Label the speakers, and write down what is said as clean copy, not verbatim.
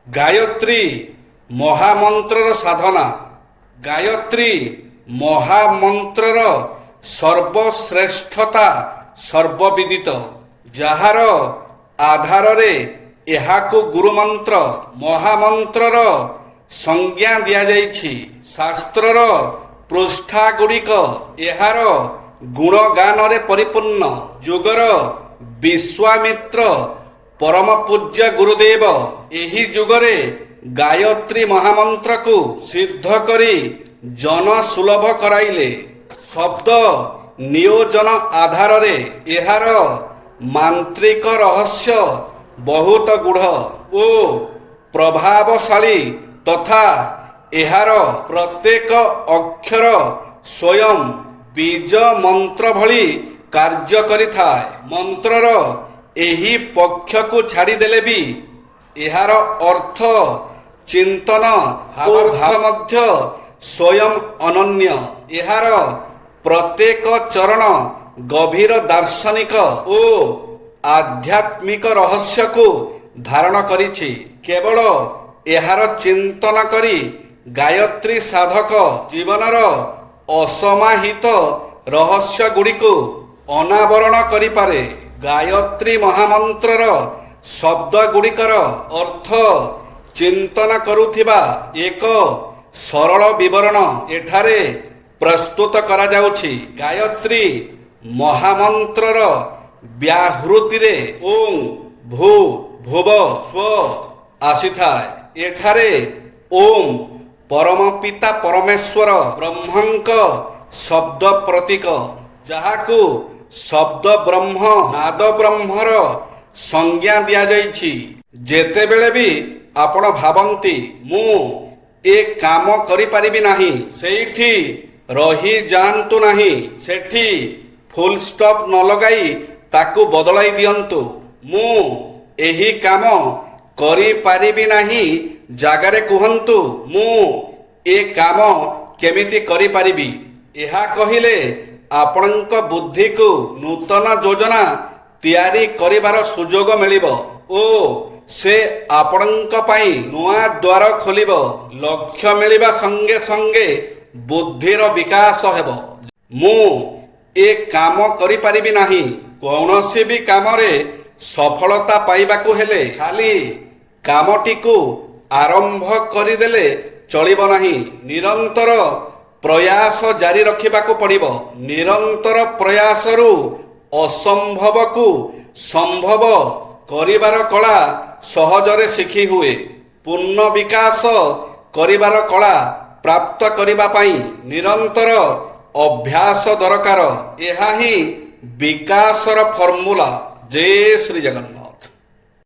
Speaker 1: ଗାୟତ୍ରୀ ମହାମନ୍ତ୍ରର ସାଧନା। ଗାୟତ୍ରୀ ମହାମନ୍ତ୍ରର ସର୍ବଶ୍ରେଷ୍ଠତା ସର୍ବବିଦିତ। ଯାହାର ଆଧାରରେ ଏହାକୁ ଗୁରୁମନ୍ତ୍ର ମହାମନ୍ତ୍ରର ସଂଜ୍ଞା ଦିଆଯାଇଛି। ଶାସ୍ତ୍ରର ପୃଷ୍ଠାଗୁଡ଼ିକ ଏହାର ଗୁଣଗାନରେ ପରିପୂର୍ଣ୍ଣ। ଯୁଗର ବିଶ୍ୱାମିତ୍ର ପରମ ପୂଜ୍ୟ ଗୁରୁଦେବ ଏହି ଯୁଗରେ ଗାୟତ୍ରୀ ମହାମନ୍ତ୍ରକୁ ସିଦ୍ଧ କରି ଜନସୁଲଭ କରାଇଲେ। ଶବ୍ଦ ନିୟୋଜନ ଆଧାରରେ ଏହାର ମାନ୍ତ୍ରିକ ରହସ୍ୟ ବହୁତ ଗୂଢ଼ ଓ ପ୍ରଭାବଶାଳୀ ତଥା ଏହାର ପ୍ରତ୍ୟେକ ଅକ୍ଷର ସ୍ୱୟଂ ବୀଜ ମନ୍ତ୍ର ଭଳି କାର୍ଯ୍ୟ କରିଥାଏ। ମନ୍ତ୍ରର ଏହି ପକ୍ଷକୁ ଛାଡ଼ିଦେଲେ ବି ଏହାର ଅର୍ଥ ଚିନ୍ତନ ଓ ଭାବ ମଧ୍ୟ ସ୍ୱୟଂ ଅନନ୍ୟ। ଏହାର ପ୍ରତ୍ୟେକ ଚରଣ ଗଭୀର ଦାର୍ଶନିକ ଓ ଆଧ୍ୟାତ୍ମିକ ରହସ୍ୟକୁ ଧାରଣ କରିଛି। କେବଳ ଏହାର ଚିନ୍ତନ କରି ଗାୟତ୍ରୀ ସାଧକ ଜୀବନର ଅସମାହିତ ରହସ୍ୟଗୁଡ଼ିକୁ ଅନାବରଣ କରିପାରେ। ଗାୟତ୍ରୀ ମହାମନ୍ତ୍ରର ଶବ୍ଦଗୁଡ଼ିକର ଅର୍ଥ ଚିନ୍ତନ କରୁଥିବା ଏକ ସରଳ ବିବରଣ ଏଠାରେ ପ୍ରସ୍ତୁତ କରାଯାଉଛି। ଗାୟତ୍ରୀ ମହାମନ୍ତ୍ରର ବ୍ୟାହୃତିରେ ଓଂ ଭୂ ଭୁବ ସ୍ୱ ଆସିଥାଏ। ଏଠାରେ ଓಂ ପରମ ପିତା ପରମେଶ୍ୱର ବ୍ରହ୍ମଙ୍କ ଶବ୍ଦ ପ୍ରତୀକ, ଯାହାକୁ ଶବ୍ଦ ବ୍ରହ୍ମ ନାଦ ବ୍ରହ୍ମର ସଂଜ୍ଞା ଦିଆଯାଇଛି। ଯେତେବେଳେ ବି ଆପଣ ଭାବନ୍ତି ମୁଁ ଏ କାମ କରିପାରିବି ନାହିଁ, ସେଇଠି ରହିଯାଆନ୍ତୁ ନାହିଁ। ସେଠି ଫୁଲ୍ ଷ୍ଟପ୍ ନ ଲଗାଇ ତାକୁ ବଦଳାଇ ଦିଅନ୍ତୁ। ମୁଁ ଏହି କାମ କରିପାରିବି ନାହିଁ ଜାଗାରେ କୁହନ୍ତୁ ମୁଁ ଏ କାମ କେମିତି କରିପାରିବି। ଏହା କହିଲେ ଆପଣଙ୍କ ବୁଦ୍ଧିକୁ ନୂତନ ଯୋଜନା ତିଆରି କରିବାର ସୁଯୋଗ ମିଳିବ ଓ ସେ ଆପଣଙ୍କ ପାଇଁ ନୂଆ ଦ୍ୱାର ଖୋଲିବ। ଲକ୍ଷ୍ୟ ମିଳିବା ସଙ୍ଗେ ସଙ୍ଗେ ବୁଦ୍ଧିର ବିକାଶ ହେବ। ମୁଁ ଏ କାମ କରିପାରିବି ନାହିଁ। କୌଣସି ବି କାମରେ ସଫଳତା ପାଇବାକୁ ହେଲେ ଖାଲି କାମଟିକୁ ଆରମ୍ଭ କରିଦେଲେ ଚଳିବ ନାହିଁ। ନିରନ୍ତର ପ୍ରୟାସ ଜାରି ରଖିବାକୁ ପଡ଼ିବ। ନିରନ୍ତର ପ୍ରୟାସରୁ ଅସମ୍ଭବକୁ ସମ୍ଭବ କରିବାର କଳା ସହଜରେ ଶିଖି ହୁଏ। ପୂର୍ଣ୍ଣ ବିକାଶ କରିବାର କଳା ପ୍ରାପ୍ତ କରିବା ପାଇଁ ନିରନ୍ତର ଅଭ୍ୟାସ ଦରକାର। ଏହା ହିଁ ବିକାଶର ଫର୍ମୁଲା। ଜୟ ଶ୍ରୀ ଜଗନ୍ନାଥ।